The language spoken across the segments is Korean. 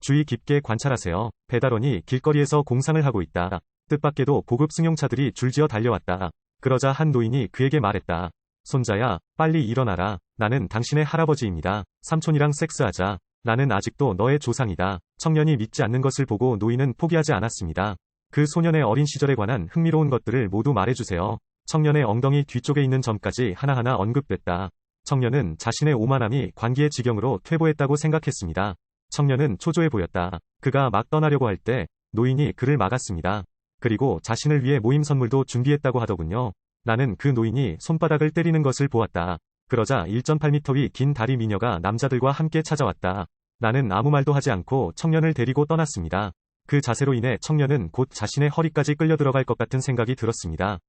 주의 깊게 관찰하세요. 배달원이 길거리에서 공상을 하고 있다. 뜻밖에도 고급 승용차들이 줄지어 달려왔다. 그러자 한 노인이 그에게 말했다. 손자야, 빨리 일어나라. 나는 당신의 할아버지입니다. 삼촌이랑 섹스하자. 나는 아직도 너의 조상이다. 청년이 믿지 않는 것을 보고 노인은 포기하지 않았습니다. 그 소년의 어린 시절에 관한 흥미로운 것들을 모두 말해주세요. 청년의 엉덩이 뒤쪽에 있는 점까지 하나하나 언급됐다. 청년은 자신의 오만함이 관기의 지경으로 퇴보했다고 생각했습니다. 청년은 초조해 보였다. 그가 막 떠나려고 할 때 노인이 그를 막았습니다. 그리고 자신을 위해 모임 선물도 준비했다고 하더군요. 나는 그 노인이 손바닥을 때리는 것을 보았다. 그러자 1.8m 위 긴 다리 미녀가 남자들과 함께 찾아왔다. 나는 아무 말도 하지 않고 청년을 데리고 떠났습니다. 그 자세로 인해 청년은 곧 자신의 허리까지 끌려 들어갈 것 같은 생각이 들었습니다.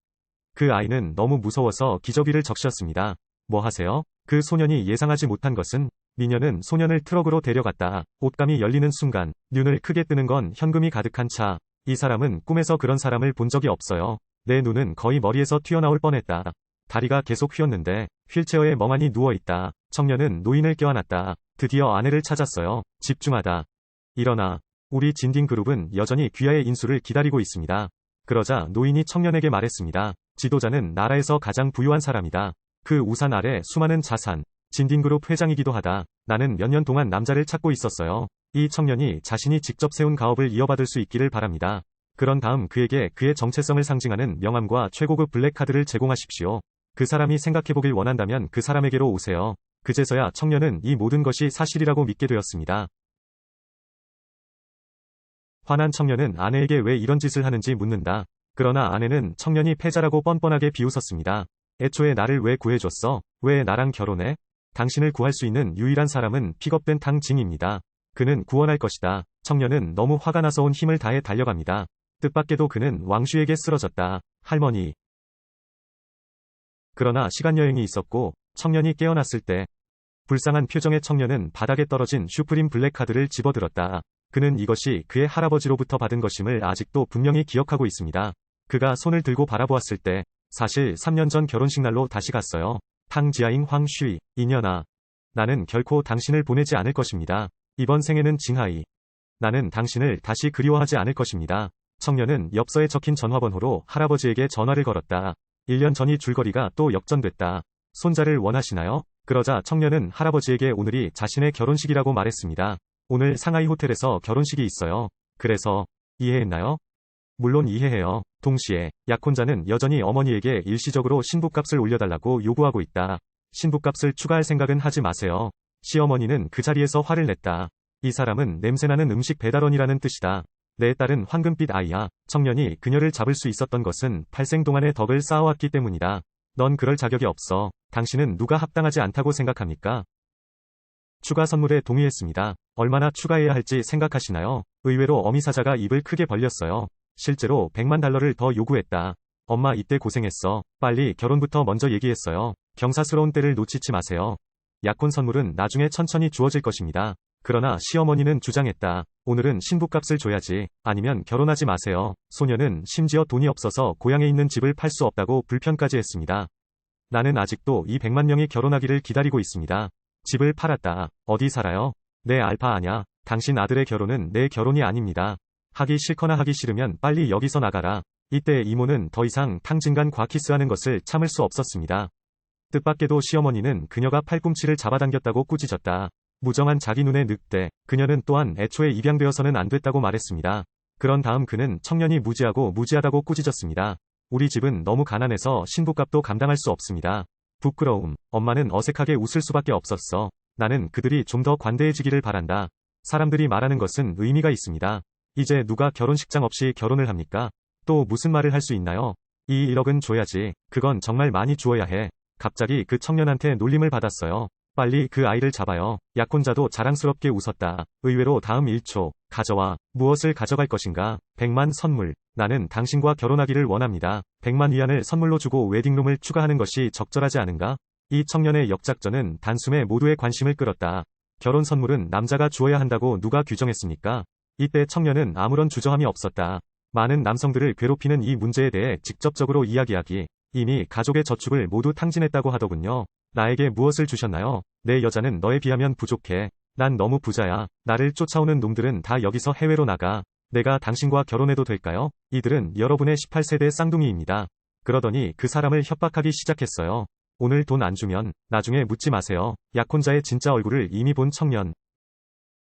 그 아이는 너무 무서워서 기저귀를 적셨습니다. 뭐 하세요? 그 소년이 예상하지 못한 것은 미녀는 소년을 트럭으로 데려갔다. 옷감이 열리는 순간 눈을 크게 뜨는 건 현금이 가득한 차. 이 사람은 꿈에서 그런 사람을 본 적이 없어요. 내 눈은 거의 머리에서 튀어나올 뻔했다. 다리가 계속 휘었는데 휠체어에 멍하니 누워있다. 청년은 노인을 껴안았다. 드디어 아내를 찾았어요. 집중하다. 일어나. 우리 진딩그룹은 여전히 귀하의 인수를 기다리고 있습니다. 그러자 노인이 청년에게 말했습니다. 지도자는 나라에서 가장 부유한 사람이다. 그 우산 아래 수많은 자산. 진딩그룹 회장이기도 하다. 나는 몇 년 동안 남자를 찾고 있었어요. 이 청년이 자신이 직접 세운 가업을 이어받을 수 있기를 바랍니다. 그런 다음 그에게 그의 정체성을 상징하는 명함과 최고급 블랙카드를 제공하십시오. 그 사람이 생각해보길 원한다면 그 사람에게로 오세요. 그제서야 청년은 이 모든 것이 사실이라고 믿게 되었습니다. 화난 청년은 아내에게 왜 이런 짓을 하는지 묻는다. 그러나 아내는 청년이 패자라고 뻔뻔하게 비웃었습니다. 애초에 나를 왜 구해줬어? 왜 나랑 결혼해? 당신을 구할 수 있는 유일한 사람은 픽업된 탕징입니다. 그는 구원할 것이다. 청년은 너무 화가 나서 온 힘을 다해 달려갑니다. 뜻밖에도 그는 왕쉬에게 쓰러졌다. 할머니. 그러나 시간여행이 있었고 청년이 깨어났을 때 불쌍한 표정의 청년은 바닥에 떨어진 슈프림 블랙카드를 집어들었다. 그는 이것이 그의 할아버지로부터 받은 것임을 아직도 분명히 기억하고 있습니다. 그가 손을 들고 바라보았을 때 사실 3년 전 결혼식 날로 다시 갔어요. 탕지아잉 황쉬, 이년아. 나는 결코 당신을 보내지 않을 것입니다. 이번 생에는 징하이. 나는 당신을 다시 그리워하지 않을 것입니다. 청년은 엽서에 적힌 전화번호로 할아버지에게 전화를 걸었다. 1년 전이 줄거리가 또 역전됐다. 손자를 원하시나요? 그러자 청년은 할아버지에게 오늘이 자신의 결혼식이라고 말했습니다. 오늘 상하이 호텔에서 결혼식이 있어요. 그래서 이해했나요? 물론 이해해요. 동시에 약혼자는 여전히 어머니에게 일시적으로 신부값을 올려달라고 요구하고 있다. 신부값을 추가할 생각은 하지 마세요. 시어머니는 그 자리에서 화를 냈다. 이 사람은 냄새나는 음식 배달원이라는 뜻이다. 내 딸은 황금빛 아이야. 청년이 그녀를 잡을 수 있었던 것은 팔생 동안의 덕을 쌓아왔기 때문이다. 넌 그럴 자격이 없어. 당신은 누가 합당하지 않다고 생각합니까? 추가 선물에 동의했습니다. 얼마나 추가해야 할지 생각하시나요? 의외로 어미사자가 입을 크게 벌렸어요. 실제로 100만 달러를 더 요구했다. 엄마 이때 고생했어. 빨리 결혼부터 먼저 얘기했어요. 경사스러운 때를 놓치지 마세요. 약혼 선물은 나중에 천천히 주어질 것입니다. 그러나 시어머니는 주장했다. 오늘은 신부값을 줘야지. 아니면 결혼하지 마세요. 소녀는 심지어 돈이 없어서 고향에 있는 집을 팔 수 없다고 불편까지 했습니다. 나는 아직도 이 100만 명이 결혼하기를 기다리고 있습니다. 집을 팔았다. 어디 살아요? 내 알파 아냐. 당신 아들의 결혼은 내 결혼이 아닙니다. 하기 싫거나 하기 싫으면 빨리 여기서 나가라. 이때 이모는 더 이상 탕진간 과키스하는 것을 참을 수 없었습니다. 뜻밖에도 시어머니는 그녀가 팔꿈치를 잡아당겼다고 꾸짖었다. 무정한 자기 눈에 늑대. 그녀는 또한 애초에 입양되어서는 안 됐다고 말했습니다. 그런 다음 그는 청년이 무지하다고 꾸짖었습니다. 우리 집은 너무 가난해서 신부값도 감당할 수 없습니다. 부끄러움. 엄마는 어색하게 웃을 수밖에 없었어. 나는 그들이 좀 더 관대해지기를 바란다. 사람들이 말하는 것은 의미가 있습니다. 이제 누가 결혼식장 없이 결혼을 합니까? 또 무슨 말을 할 수 있나요? 이 1억은 줘야지. 그건 정말 많이 주어야 해. 갑자기 그 청년한테 놀림을 받았어요. 빨리 그 아이를 잡아요. 약혼자도 자랑스럽게 웃었다. 의외로 다음 1초. 가져와. 무엇을 가져갈 것인가? 100만 선물. 나는 당신과 결혼하기를 원합니다. 100만 위안을 선물로 주고 웨딩룸을 추가하는 것이 적절하지 않은가? 이 청년의 역작전은 단숨에 모두의 관심을 끌었다. 결혼 선물은 남자가 주어야 한다고 누가 규정했습니까? 이때 청년은 아무런 주저함이 없었다. 많은 남성들을 괴롭히는 이 문제에 대해 직접적으로 이야기하기. 이미 가족의 저축을 모두 탕진했다고 하더군요. 나에게 무엇을 주셨나요? 내 여자는 너에 비하면 부족해. 난 너무 부자야. 나를 쫓아오는 놈들은 다 여기서 해외로 나가. 내가 당신과 결혼해도 될까요? 이들은 여러분의 18세대 쌍둥이입니다. 그러더니 그 사람을 협박하기 시작했어요. 오늘 돈 안 주면 나중에 묻지 마세요. 약혼자의 진짜 얼굴을 이미 본 청년.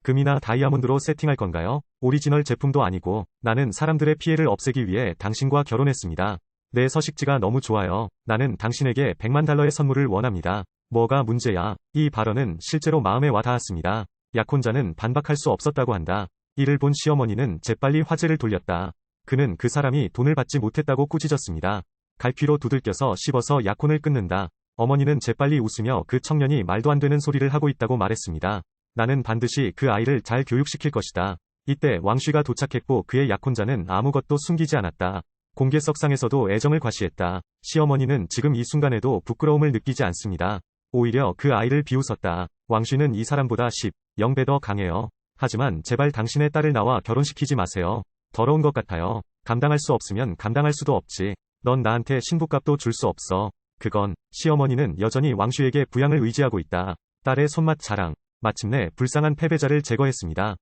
금이나 다이아몬드로 세팅할 건가요? 오리지널 제품도 아니고 나는 사람들의 피해를 없애기 위해 당신과 결혼했습니다. 내 서식지가 너무 좋아요. 나는 당신에게 100만 달러의 선물을 원합니다. 뭐가 문제야? 이 발언은 실제로 마음에 와 닿았습니다. 약혼자는 반박할 수 없었다고 한다. 이를 본 시어머니는 재빨리 화제를 돌렸다. 그는 그 사람이 돈을 받지 못했다고 꾸짖었습니다. 갈피로 두들겨서 씹어서 약혼을 끊는다. 어머니는 재빨리 웃으며 그 청년이 말도 안 되는 소리를 하고 있다고 말했습니다. 나는 반드시 그 아이를 잘 교육시킬 것이다. 이때 왕쉬가 도착했고 그의 약혼자는 아무것도 숨기지 않았다. 공개석상에서도 애정을 과시했다. 시어머니는 지금 이 순간에도 부끄러움을 느끼지 않습니다. 오히려 그 아이를 비웃었다. 왕쉬는 이 사람보다 0배 더 강해요. 하지만 제발 당신의 딸을 나와 결혼시키지 마세요. 더러운 것 같아요. 감당할 수 없으면 감당할 수도 없지. 넌 나한테 신부값도 줄 수 없어. 그건 시어머니는 여전히 왕쉬에게 부양을 의지하고 있다. 딸의 손맛 자랑. 마침내 불쌍한 패배자를 제거했습니다.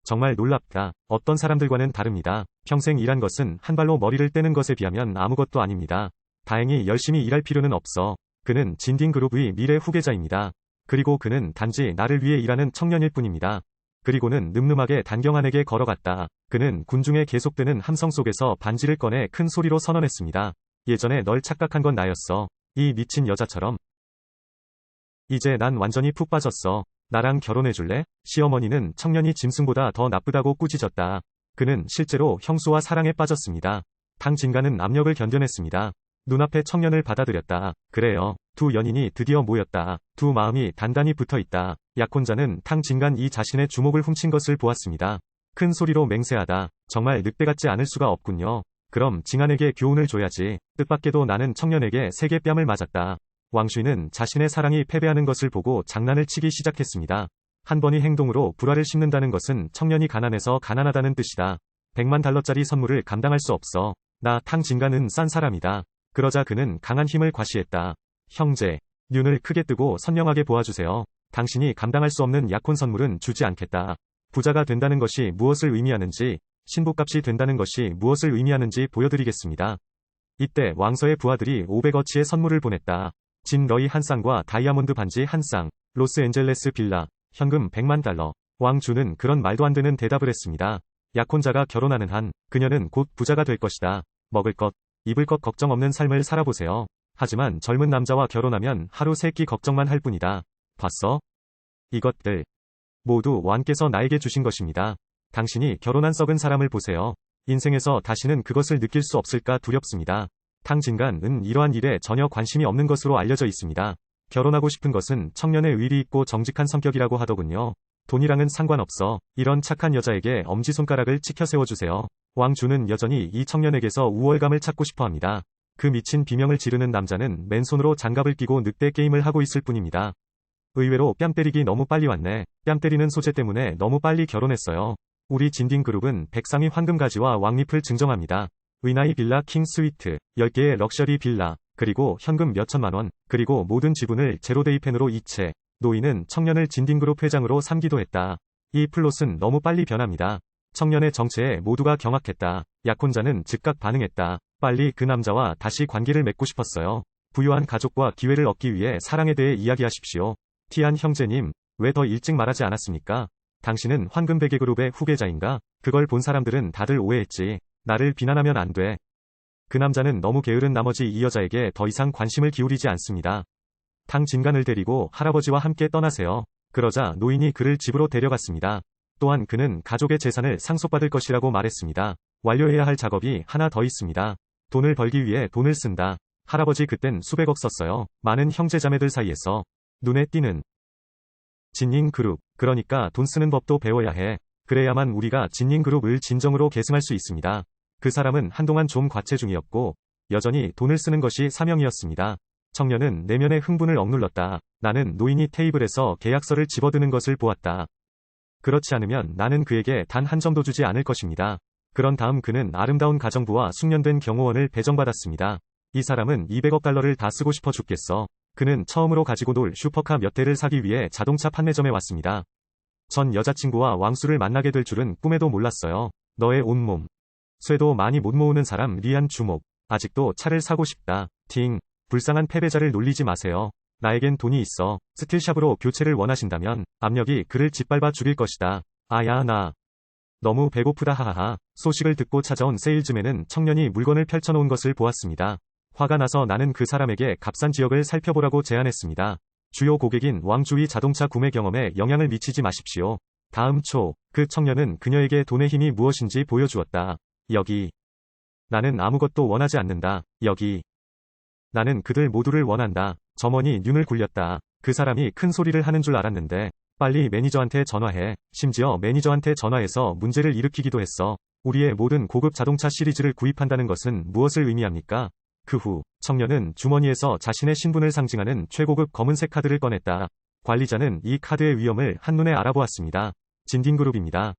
정말 놀랍다. 어떤 사람들과는 다릅니다. 평생 일한 것은 한 발로 머리를 떼는 것에 비하면 아무것도 아닙니다. 다행히 열심히 일할 필요는 없어. 그는 진딩그룹의 미래 후계자입니다. 그리고 그는 단지 나를 위해 일하는 청년일 뿐입니다. 그리고는 늠름하게 단경한에게 걸어갔다. 그는 군중에 계속되는 함성 속에서 반지를 꺼내 큰 소리로 선언했습니다. 예전에 널 착각한 건 나였어. 이 미친 여자처럼. 이제 난 완전히 푹 빠졌어. 나랑 결혼해줄래? 시어머니는 청년이 짐승보다 더 나쁘다고 꾸짖었다. 그는 실제로 형수와 사랑에 빠졌습니다. 탕진가는 압력을 견뎌냈습니다. 눈앞에 청년을 받아들였다. 그래요. 두 연인이 드디어 모였다. 두 마음이 단단히 붙어있다. 약혼자는 탕진간 이 자신의 주목을 훔친 것을 보았습니다. 큰 소리로 맹세하다. 정말 늑대 같지 않을 수가 없군요. 그럼 징한에게 교훈을 줘야지. 뜻밖에도 나는 청년에게 세게 뺨을 맞았다. 왕쉬는 자신의 사랑이 패배하는 것을 보고 장난을 치기 시작했습니다. 한 번의 행동으로 불화를 심는다는 것은 청년이 가난해서 가난하다는 뜻이다. 100만 달러짜리 선물을 감당할 수 없어. 나 탕진가는 싼 사람이다. 그러자 그는 강한 힘을 과시했다. 형제, 눈을 크게 뜨고 선명하게 보아주세요. 당신이 감당할 수 없는 약혼 선물은 주지 않겠다. 부자가 된다는 것이 무엇을 의미하는지, 신부값이 된다는 것이 무엇을 의미하는지 보여드리겠습니다. 이때 왕서의 부하들이 500어치의 선물을 보냈다. 진 러이 한 쌍과 다이아몬드 반지 한 쌍, 로스앤젤레스 빌라, 현금 100만 달러. 왕주는 그런 말도 안 되는 대답을 했습니다. 약혼자가 결혼하는 한, 그녀는 곧 부자가 될 것이다. 먹을 것, 입을 것 걱정 없는 삶을 살아보세요. 하지만 젊은 남자와 결혼하면 하루 세 끼 걱정만 할 뿐이다. 봤어? 이것들. 모두 왕께서 나에게 주신 것입니다. 당신이 결혼한 썩은 사람을 보세요. 인생에서 다시는 그것을 느낄 수 없을까 두렵습니다. 탕진간은 이러한 일에 전혀 관심이 없는 것으로 알려져 있습니다. 결혼하고 싶은 것은 청년의 의리 있고 정직한 성격이라고 하더군요. 돈이랑은 상관없어. 이런 착한 여자에게 엄지손가락을 치켜 세워주세요. 왕주는 여전히 이 청년에게서 우월감을 찾고 싶어합니다. 그 미친 비명을 지르는 남자는 맨손으로 장갑을 끼고 늑대 게임을 하고 있을 뿐입니다. 의외로 뺨 때리기 너무 빨리 왔네. 뺨 때리는 소재 때문에 너무 빨리 결혼했어요. 우리 진딩그룹은 백상의 황금가지와 왕립을 증정합니다. 위나이 빌라 킹 스위트, 10개의 럭셔리 빌라, 그리고 현금 몇천만 원, 그리고 모든 지분을 제로데이펜으로 이체. 노인은 청년을 진딩그룹 회장으로 삼기도 했다. 이 플롯은 너무 빨리 변합니다. 청년의 정체에 모두가 경악했다. 약혼자는 즉각 반응했다. 빨리 그 남자와 다시 관계를 맺고 싶었어요. 부유한 가족과 기회를 얻기 위해 사랑에 대해 이야기하십시오. 티안 형제님, 왜 더 일찍 말하지 않았습니까? 당신은 황금베개그룹의 후계자인가? 그걸 본 사람들은 다들 오해했지. 나를 비난하면 안 돼. 그 남자는 너무 게으른 나머지 이 여자에게 더 이상 관심을 기울이지 않습니다. 탕진간을 데리고 할아버지와 함께 떠나세요. 그러자 노인이 그를 집으로 데려갔습니다. 또한 그는 가족의 재산을 상속받을 것이라고 말했습니다. 완료해야 할 작업이 하나 더 있습니다. 돈을 벌기 위해 돈을 쓴다. 할아버지 그땐 수백억 썼어요. 많은 형제자매들 사이에서. 눈에 띄는 진닝그룹. 그러니까 돈 쓰는 법도 배워야 해. 그래야만 우리가 진닝그룹을 진정으로 계승할 수 있습니다. 그 사람은 한동안 좀 과체중이었고 여전히 돈을 쓰는 것이 사명이었습니다. 청년은 내면의 흥분을 억눌렀다. 나는 노인이 테이블에서 계약서를 집어드는 것을 보았다. 그렇지 않으면 나는 그에게 단 한 점도 주지 않을 것입니다. 그런 다음 그는 아름다운 가정부와 숙련된 경호원을 배정받았습니다. 이 사람은 200억 달러를 다 쓰고 싶어 죽겠어. 그는 처음으로 가지고 놀 슈퍼카 몇 대를 사기 위해 자동차 판매점에 왔습니다. 전 여자친구와 왕수를 만나게 될 줄은 꿈에도 몰랐어요. 너의 온몸. 쇠도 많이 못 모으는 사람 리안 주목. 아직도 차를 사고 싶다. 팅. 불쌍한 패배자를 놀리지 마세요. 나에겐 돈이 있어. 스틸샵으로 교체를 원하신다면 압력이 그를 짓밟아 죽일 것이다. 아야 나. 너무 배고프다 하하하. 소식을 듣고 찾아온 세일즈맨은 청년이 물건을 펼쳐놓은 것을 보았습니다. 화가 나서 나는 그 사람에게 값싼 지역을 살펴보라고 제안했습니다. 주요 고객인 왕주의 자동차 구매 경험에 영향을 미치지 마십시오. 다음 초, 그 청년은 그녀에게 돈의 힘이 무엇인지 보여주었다. 여기. 나는 아무것도 원하지 않는다. 여기. 나는 그들 모두를 원한다. 점원이 눈을 굴렸다. 그 사람이 큰 소리를 하는 줄 알았는데 빨리 매니저한테 전화해. 심지어 매니저한테 전화해서 문제를 일으키기도 했어. 우리의 모든 고급 자동차 시리즈를 구입한다는 것은 무엇을 의미합니까? 그 후 청년은 주머니에서 자신의 신분을 상징하는 최고급 검은색 카드를 꺼냈다. 관리자는 이 카드의 위험을 한눈에 알아보았습니다. 진딘그룹입니다.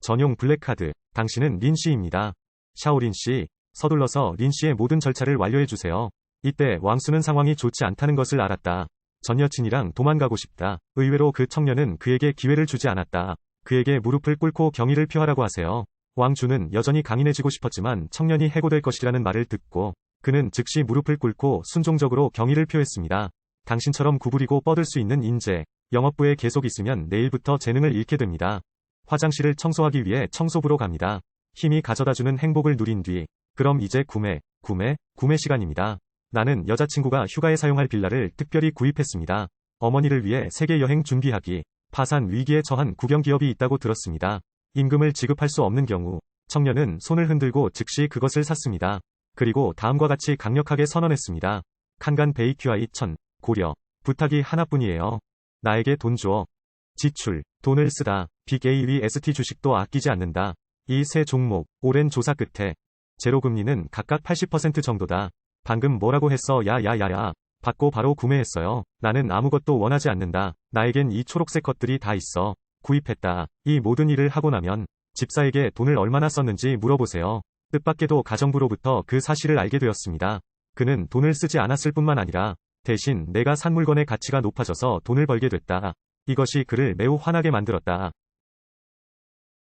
전용 블랙카드. 당신은 린 씨입니다. 샤오린 씨. 서둘러서 린 씨의 모든 절차를 완료해주세요. 이때 왕수는 상황이 좋지 않다는 것을 알았다. 전 여친이랑 도망가고 싶다. 의외로 그 청년은 그에게 기회를 주지 않았다. 그에게 무릎을 꿇고 경의를 표하라고 하세요. 왕주는 여전히 강인해지고 싶었지만 청년이 해고될 것이라는 말을 듣고 그는 즉시 무릎을 꿇고 순종적으로 경의를 표했습니다. 당신처럼 구부리고 뻗을 수 있는 인재, 영업부에 계속 있으면 내일부터 재능을 잃게 됩니다. 화장실을 청소하기 위해 청소부로 갑니다. 힘이 가져다주는 행복을 누린 뒤, 그럼 이제 구매 시간입니다. 나는 여자친구가 휴가에 사용할 빌라를 특별히 구입했습니다. 어머니를 위해 세계 여행 준비하기. 파산 위기에 처한 국영기업이 있다고 들었습니다. 임금을 지급할 수 없는 경우, 청년은 손을 흔들고 즉시 그것을 샀습니다. 그리고 다음과 같이 강력하게 선언했습니다. 칸간 베이큐아이 1000, 고려. 부탁이 하나뿐이에요. 나에게 돈 줘. 지출, 돈을 쓰다. 빅AVST 주식도 아끼지 않는다. 이 세 종목, 오랜 조사 끝에 제로금리는 각각 80% 정도다. 방금 뭐라고 했어? 야야야야. 받고 바로 구매했어요. 나는 아무것도 원하지 않는다. 나에겐 이 초록색 것들이 다 있어. 구입했다. 이 모든 일을 하고 나면 집사에게 돈을 얼마나 썼는지 물어보세요. 뜻밖에도 가정부로부터 그 사실을 알게 되었습니다. 그는 돈을 쓰지 않았을 뿐만 아니라 대신 내가 산 물건의 가치가 높아져서 돈을 벌게 됐다. 이것이 그를 매우 화나게 만들었다.